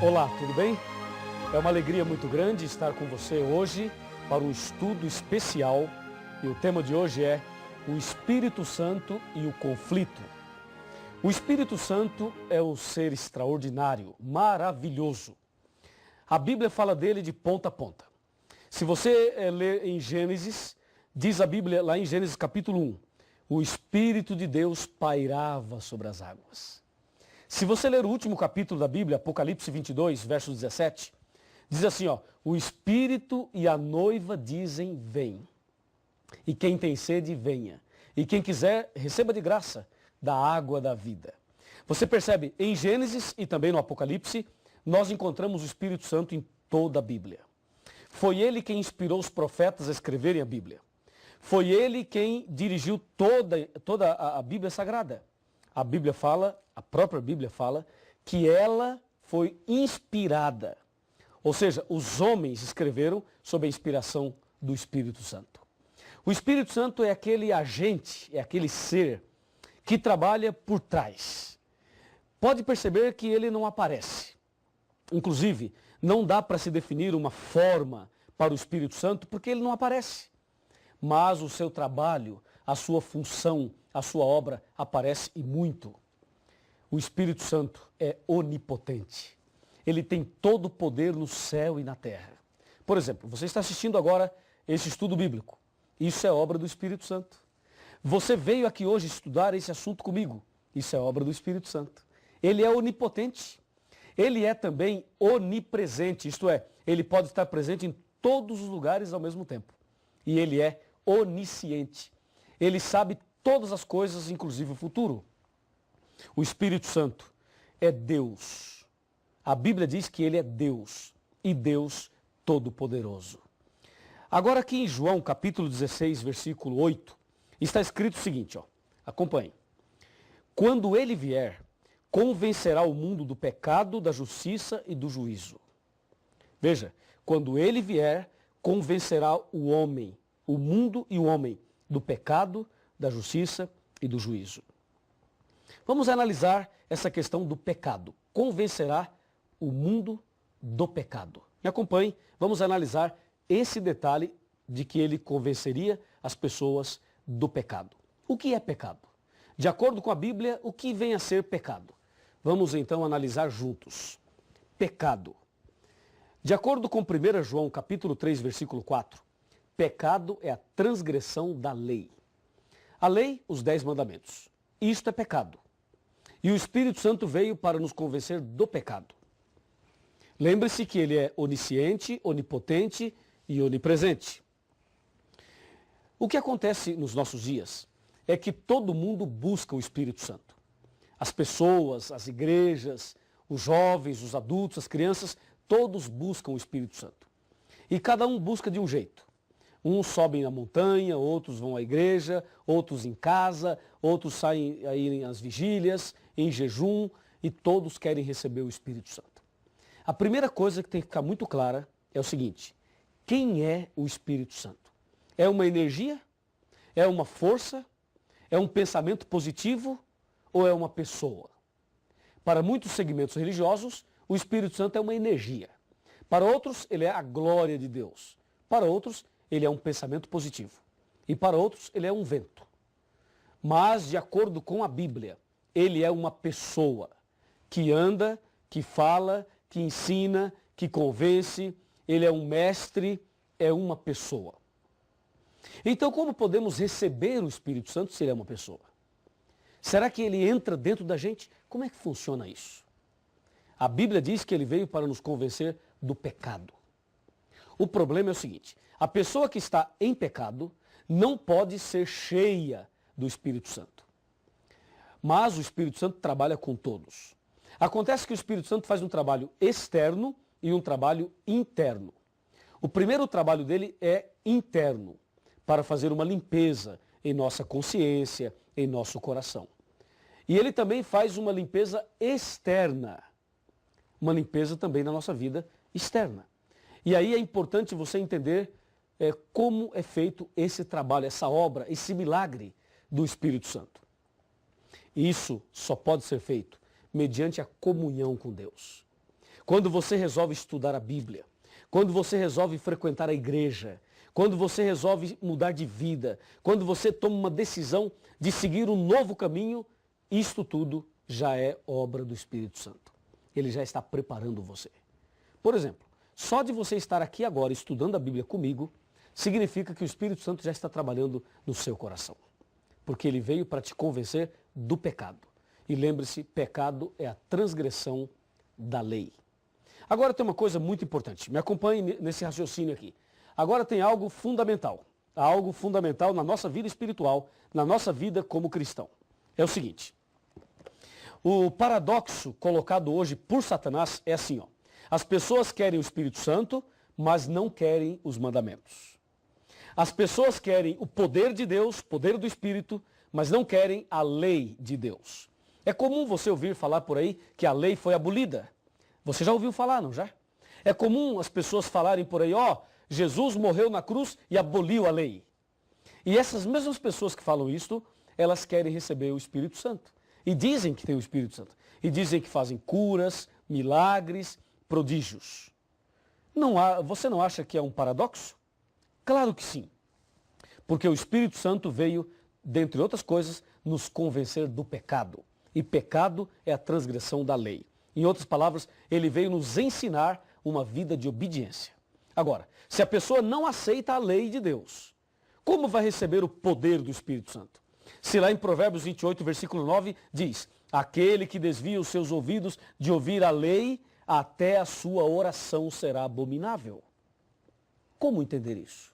Olá, tudo bem? É uma alegria muito grande estar com você hoje para um estudo especial e o tema de hoje é o Espírito Santo e o conflito. O Espírito Santo é o ser extraordinário, maravilhoso. A Bíblia fala dele de ponta a ponta. Se você ler em Gênesis, diz a Bíblia lá em Gênesis capítulo 1, o Espírito de Deus pairava sobre as águas. Se você ler o último capítulo da Bíblia, Apocalipse 22, verso 17, diz assim, o Espírito e a noiva dizem, vem. E quem tem sede, venha. E quem quiser, receba de graça da água da vida. Você percebe, em Gênesis e também no Apocalipse, nós encontramos o Espírito Santo em toda a Bíblia. Foi ele quem inspirou os profetas a escreverem a Bíblia. Foi ele quem dirigiu toda a Bíblia Sagrada. A Bíblia fala, a própria Bíblia fala, que ela foi inspirada. Ou seja, os homens escreveram sob a inspiração do Espírito Santo. O Espírito Santo é aquele agente, é aquele ser que trabalha por trás. Pode perceber que ele não aparece. Inclusive, não dá para se definir uma forma para o Espírito Santo porque ele não aparece. Mas o seu trabalho, a sua função, a sua obra aparece e muito. O Espírito Santo é onipotente. Ele tem todo o poder no céu e na terra. Por exemplo, você está assistindo agora esse estudo bíblico. Isso é obra do Espírito Santo. Você veio aqui hoje estudar esse assunto comigo. Isso é obra do Espírito Santo. Ele é onipotente. Ele é também onipresente, isto é, ele pode estar presente em todos os lugares ao mesmo tempo. E ele é onisciente. Ele sabe todas as coisas, inclusive o futuro. O Espírito Santo é Deus. A Bíblia diz que ele é Deus e Deus Todo-Poderoso. Agora aqui em João capítulo 16, versículo 8, está escrito o seguinte, acompanhe. Quando ele vier, convencerá o mundo do pecado, da justiça e do juízo. Veja, quando ele vier, convencerá o homem, o mundo e o homem, do pecado, da justiça e do juízo. Vamos analisar essa questão do pecado. Convencerá o mundo do pecado. Me acompanhe, vamos analisar esse detalhe de que ele convenceria as pessoas do pecado. O que é pecado? De acordo com a Bíblia, o que vem a ser pecado? Vamos então analisar juntos. Pecado. De acordo com 1 João capítulo 3, versículo 4, pecado é a transgressão da lei. A lei, os 10 mandamentos. Isto é pecado. E o Espírito Santo veio para nos convencer do pecado. Lembre-se que ele é onisciente, onipotente e onipresente. O que acontece nos nossos dias é que todo mundo busca o Espírito Santo. As pessoas, as igrejas, os jovens, os adultos, as crianças, todos buscam o Espírito Santo. E cada um busca de um jeito. Uns sobem na montanha, outros vão à igreja, outros em casa, outros saem aí às vigílias, em jejum, e todos querem receber o Espírito Santo. A primeira coisa que tem que ficar muito clara é o seguinte: quem é o Espírito Santo? É uma energia? É uma força? É um pensamento positivo? Ou é uma pessoa? Para muitos segmentos religiosos, o Espírito Santo é uma energia. Para outros, ele é a glória de Deus. Para outros, ele é um pensamento positivo. E para outros, ele é um vento. Mas, de acordo com a Bíblia, ele é uma pessoa que anda, que fala, que ensina, que convence. Ele é um mestre, é uma pessoa. Então, como podemos receber o Espírito Santo se ele é uma pessoa? Será que ele entra dentro da gente? Como é que funciona isso? A Bíblia diz que ele veio para nos convencer do pecado. O problema é o seguinte: a pessoa que está em pecado não pode ser cheia do Espírito Santo. Mas o Espírito Santo trabalha com todos. Acontece que o Espírito Santo faz um trabalho externo e um trabalho interno. O primeiro trabalho dele é interno, para fazer uma limpeza em nossa consciência, em nosso coração. E ele também faz uma limpeza externa, uma limpeza também na nossa vida externa. E aí é importante você entender como é feito esse trabalho, essa obra, esse milagre do Espírito Santo. Isso só pode ser feito mediante a comunhão com Deus. quando você resolve estudar a Bíblia, quando você resolve frequentar a igreja, quando você resolve mudar de vida, quando você toma uma decisão de seguir um novo caminho, isto tudo já é obra do Espírito Santo. Ele já está preparando você. Por exemplo, só de você estar aqui agora estudando a Bíblia comigo, significa que o Espírito Santo já está trabalhando no seu coração. Porque ele veio para te convencer do pecado. E lembre-se, pecado é a transgressão da lei. Agora tem uma coisa muito importante, me acompanhe nesse raciocínio aqui. Agora tem algo fundamental na nossa vida espiritual, na nossa vida como cristão. É o seguinte, o paradoxo colocado hoje por Satanás é assim, ó. As pessoas querem o Espírito Santo, mas não querem os mandamentos. As pessoas querem o poder de Deus, poder do Espírito, mas não querem a lei de Deus. É comum você ouvir falar por aí que a lei foi abolida. Você já ouviu falar, não já? É comum as pessoas falarem por aí, ó, Jesus morreu na cruz e aboliu a lei. E essas mesmas pessoas que falam isto, elas querem receber o Espírito Santo. E dizem que tem o Espírito Santo. E dizem que fazem curas, milagres, prodígios. Você não acha que é um paradoxo? Claro que sim. Porque o Espírito Santo veio, dentre outras coisas, nos convencer do pecado. E pecado é a transgressão da lei. Em outras palavras, ele veio nos ensinar uma vida de obediência. Agora, se a pessoa não aceita a lei de Deus, como vai receber o poder do Espírito Santo? Se lá em Provérbios 28, versículo 9, diz, aquele que desvia os seus ouvidos de ouvir a lei, até a sua oração será abominável. Como entender isso?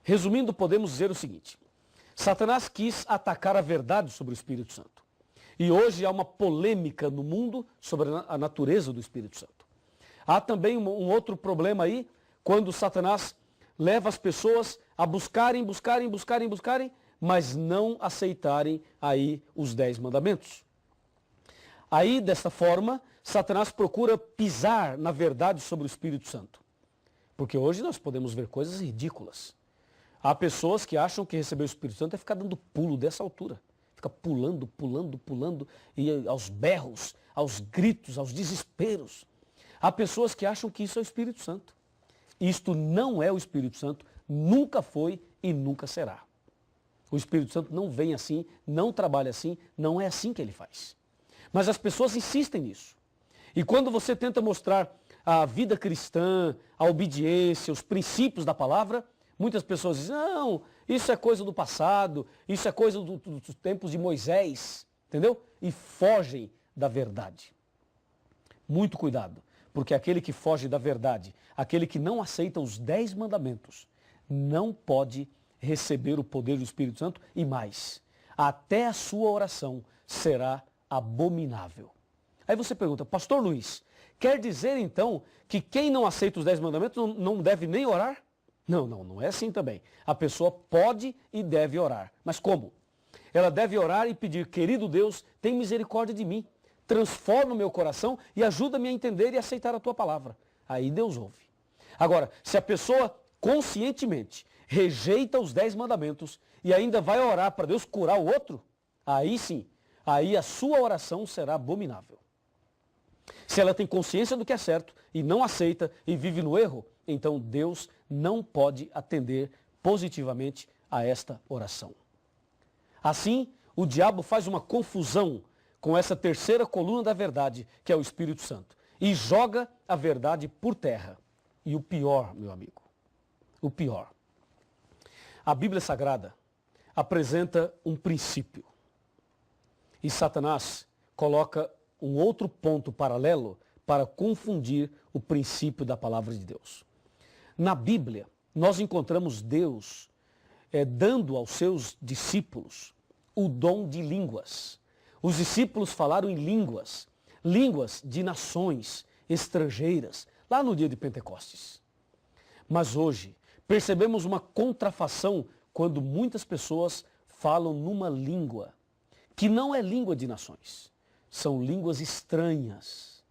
Resumindo, podemos dizer o seguinte, Satanás quis atacar a verdade sobre o Espírito Santo. E hoje há uma polêmica no mundo sobre a natureza do Espírito Santo. Há também um outro problema aí, quando Satanás leva as pessoas a buscarem, mas não aceitarem aí os 10 mandamentos. Aí, desta forma, Satanás procura pisar na verdade sobre o Espírito Santo. Porque hoje nós podemos ver coisas ridículas. Há pessoas que acham que receber o Espírito Santo é ficar dando pulo dessa altura. Fica pulando, e aos berros, aos gritos, aos desesperos. Há pessoas que acham que isso é o Espírito Santo. Isto não é o Espírito Santo, nunca foi e nunca será. O Espírito Santo não vem assim, não trabalha assim, não é assim que ele faz. Mas as pessoas insistem nisso. E quando você tenta mostrar a vida cristã, a obediência, os princípios da palavra, muitas pessoas dizem, não, isso é coisa do passado, isso é coisa dos tempos de Moisés, entendeu? E fogem da verdade. Muito cuidado, porque aquele que foge da verdade, aquele que não aceita os 10 mandamentos, não pode receber o poder do Espírito Santo e mais, até a sua oração será abominável. Aí você pergunta, pastor Luiz, quer dizer então que quem não aceita os 10 mandamentos não deve nem orar? Não é assim também. A pessoa pode e deve orar. Mas como? Ela deve orar e pedir, querido Deus, tem misericórdia de mim. Transforma o meu coração e ajuda-me a entender e aceitar a tua palavra. Aí Deus ouve. Agora, se a pessoa conscientemente rejeita os 10 mandamentos e ainda vai orar para Deus curar o outro, aí sim, aí a sua oração será abominável. Se ela tem consciência do que é certo e não aceita e vive no erro, então Deus não pode atender positivamente a esta oração. Assim, o diabo faz uma confusão com essa terceira coluna da verdade, que é o Espírito Santo, e joga a verdade por terra. E o pior, meu amigo, o pior. A Bíblia Sagrada apresenta um princípio. E Satanás coloca um outro ponto paralelo para confundir o princípio da palavra de Deus. Na Bíblia, nós encontramos Deus dando aos seus discípulos o dom de línguas. Os discípulos falaram em línguas de nações estrangeiras, lá no dia de Pentecostes. Mas hoje, percebemos uma contrafação quando muitas pessoas falam numa língua que não é língua de nações. São línguas estranhas,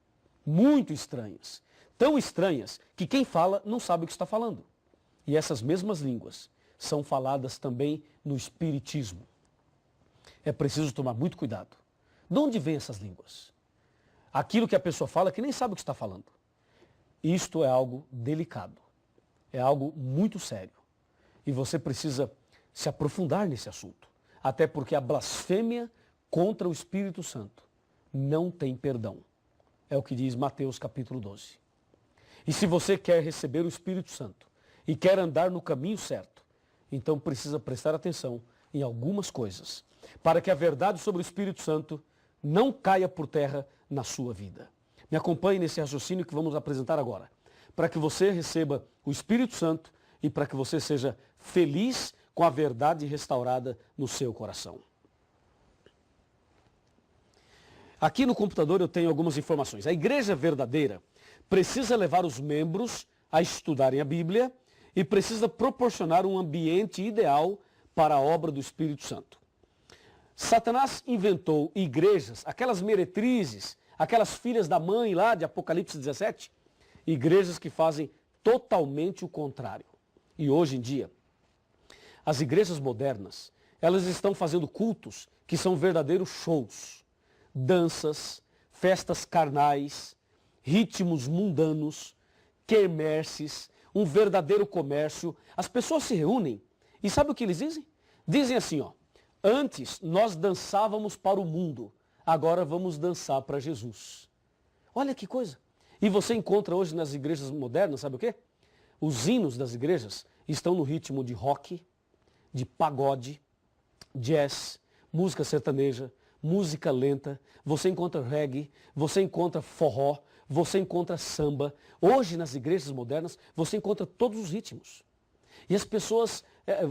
muito estranhas. Tão estranhas que quem fala não sabe o que está falando. E essas mesmas línguas são faladas também no espiritismo. É preciso tomar muito cuidado. De onde vêm essas línguas? aquilo que a pessoa fala que nem sabe o que está falando. Isto é algo delicado, é algo muito sério. E você precisa se aprofundar nesse assunto. Até porque a blasfêmia contra o Espírito Santo não tem perdão. É o que diz Mateus capítulo 12. E se você quer receber o Espírito Santo e quer andar no caminho certo, então precisa prestar atenção em algumas coisas, para que a verdade sobre o Espírito Santo não caia por terra na sua vida. Me acompanhe nesse raciocínio que vamos apresentar agora, para que você receba o Espírito Santo e para que você seja feliz com a verdade restaurada no seu coração. Aqui no computador eu tenho algumas informações. A igreja verdadeira precisa levar os membros a estudarem a Bíblia e precisa proporcionar um ambiente ideal para a obra do Espírito Santo. Satanás inventou igrejas, aquelas meretrizes, aquelas filhas da mãe lá de Apocalipse 17, igrejas que fazem totalmente o contrário. E hoje em dia, as igrejas modernas, elas estão fazendo cultos que são verdadeiros shows, danças, festas carnais, ritmos mundanos, quermesses, um verdadeiro comércio. As pessoas se reúnem e sabe o que eles dizem? Dizem assim, ó, antes nós dançávamos para o mundo, agora vamos dançar para Jesus. Olha que coisa. E você encontra hoje nas igrejas modernas, sabe o quê? Os hinos das igrejas estão no ritmo de rock, de pagode, jazz, música sertaneja, música lenta, você encontra reggae, você encontra forró, você encontra samba. Hoje nas igrejas modernas você encontra todos os ritmos. E as pessoas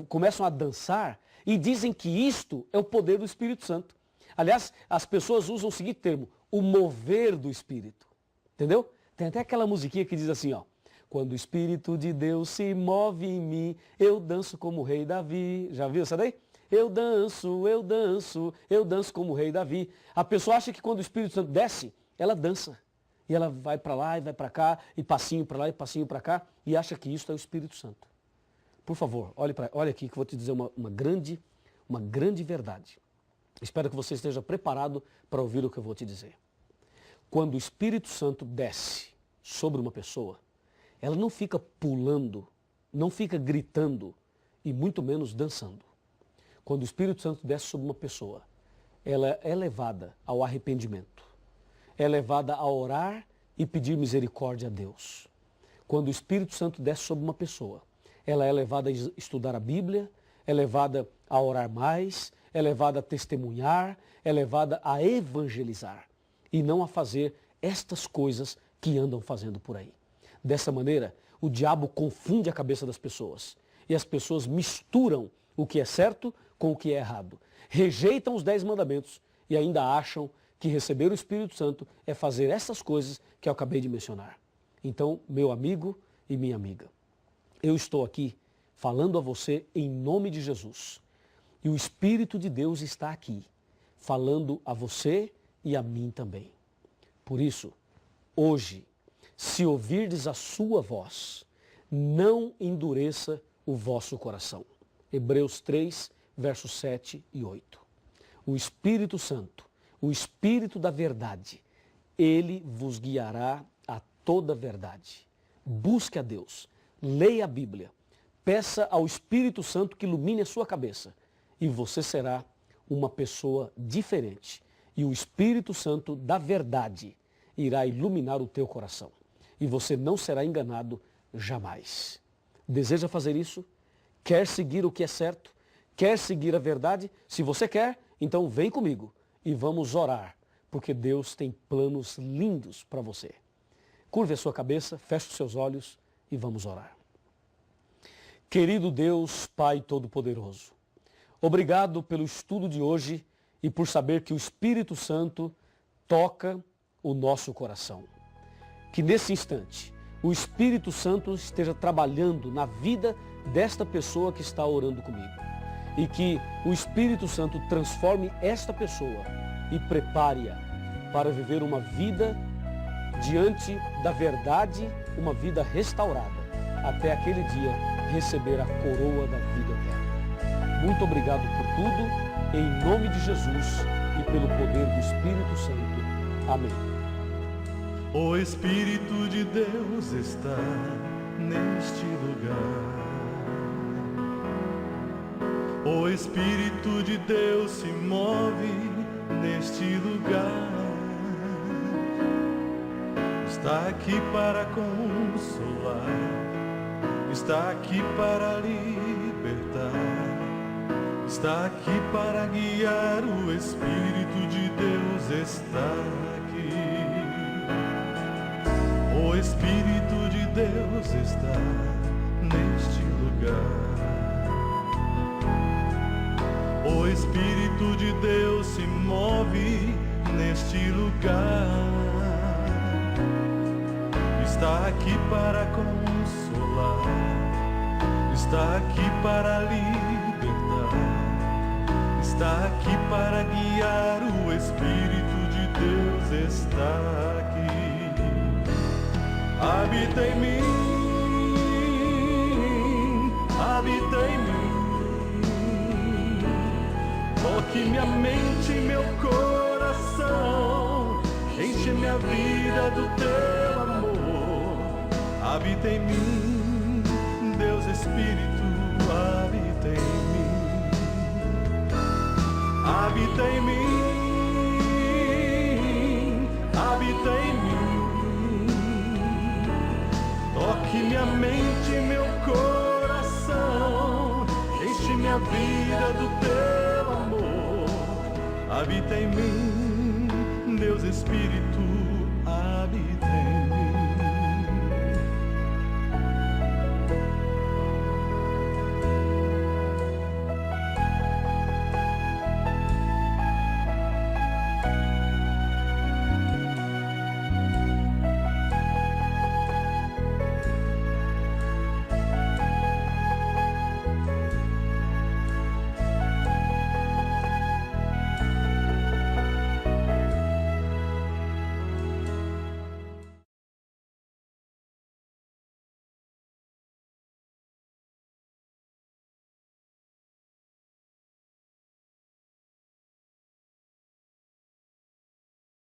começam a dançar e dizem que isto é o poder do Espírito Santo. Aliás, as pessoas usam o seguinte termo, o mover do Espírito. Entendeu? Tem até aquela musiquinha que diz assim, ó. Quando o Espírito de Deus se move em mim, eu danço como o rei Davi. Já viu essa daí? Eu danço, eu danço, eu danço como o rei Davi. A pessoa acha que quando o Espírito Santo desce, ela dança. E ela vai para lá e vai para cá, e passinho para lá e passinho para cá, e acha que isso é o Espírito Santo. Por favor, olha aqui que eu vou te dizer uma grande verdade. Espero que você esteja preparado para ouvir o que eu vou te dizer. Quando o Espírito Santo desce sobre uma pessoa, ela não fica pulando, não fica gritando e muito menos dançando. Quando o Espírito Santo desce sobre uma pessoa, ela é levada ao arrependimento. É levada a orar e pedir misericórdia a Deus. Quando o Espírito Santo desce sobre uma pessoa, ela é levada a estudar a Bíblia, é levada a orar mais, é levada a testemunhar, é levada a evangelizar e não a fazer estas coisas que andam fazendo por aí. Dessa maneira, o diabo confunde a cabeça das pessoas e as pessoas misturam o que é certo com o que é errado. Rejeitam os 10 mandamentos e ainda acham que receber o Espírito Santo é fazer essas coisas que eu acabei de mencionar. Então, meu amigo e minha amiga, eu estou aqui falando a você em nome de Jesus. E o Espírito de Deus está aqui, falando a você e a mim também. Por isso, hoje, se ouvirdes a sua voz, não endureça o vosso coração. Hebreus 3, versos 7 e 8. O Espírito Santo, o Espírito da verdade, ele vos guiará a toda verdade. Busque a Deus, leia a Bíblia, peça ao Espírito Santo que ilumine a sua cabeça e você será uma pessoa diferente. E o Espírito Santo da verdade irá iluminar o teu coração. E você não será enganado jamais. Deseja fazer isso? Quer seguir o que é certo? Quer seguir a verdade? Se você quer, então vem comigo e vamos orar, porque Deus tem planos lindos para você. Curve a sua cabeça, feche os seus olhos e vamos orar. Querido Deus, Pai Todo-Poderoso, obrigado pelo estudo de hoje e por saber que o Espírito Santo toca o nosso coração. Que nesse instante o Espírito Santo esteja trabalhando na vida desta pessoa que está orando comigo. E que o Espírito Santo transforme esta pessoa e prepare-a para viver uma vida diante da verdade, uma vida restaurada, até aquele dia receber a coroa da vida eterna. Muito obrigado por tudo, em nome de Jesus e pelo poder do Espírito Santo. Amém. O Espírito de Deus está neste lugar. O Espírito de Deus se move neste lugar. Está aqui para consolar, está aqui para libertar, está aqui para guiar. O Espírito de Deus está aqui. O Espírito de Deus está neste lugar. O Espírito de Deus se move neste lugar. Está aqui para consolar, está aqui para libertar, está aqui para guiar. O Espírito de Deus está aqui. Habita em mim, habita em mim. Toque minha mente e meu coração, enche minha vida do teu amor. Habita em mim, Deus Espírito, habita em mim. Habita em mim, habita em mim. Toque minha mente e meu coração, enche minha vida do teu amor. Habita em mim, Deus Espírito,